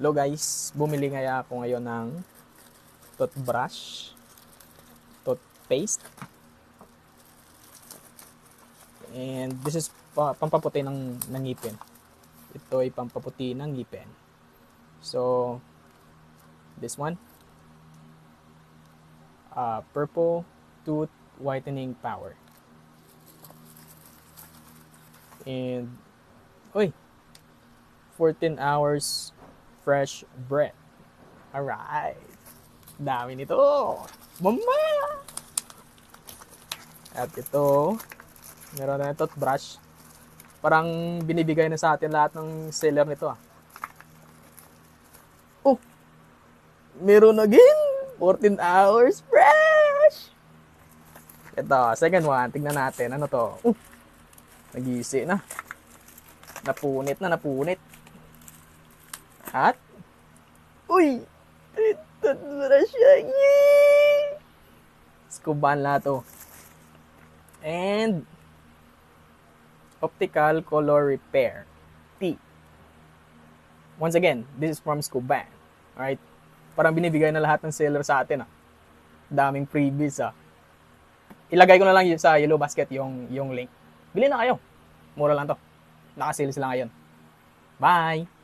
Hello guys, bumili nga ako ngayon ng toothbrush, toothpaste, and this is pampaputi ng ngipin. Ito ay pampaputi ng ngipin. So, this one, purple tooth whitening power. And, 14 hours fresh breath. Alright. Dami nito. Mama! At ito, meron na toothbrush. Parang binibigay na sa atin lahat ng seller nito Oh! Meron again! 14 hours fresh! Ito, second one. Tignan natin. Ano to? Nag-iisi na. Napunit. At, toothbrush siya. Yay! Scuban lahat to. And, optical color repair. T. Once again, this is from Scuban. Alright? Parang binibigay na lahat ng seller sa atin Daming freebies Ilagay ko na lang sa yellow basket yung link. Bili na kayo. Mura lang to. Nakasale sila ngayon. Bye!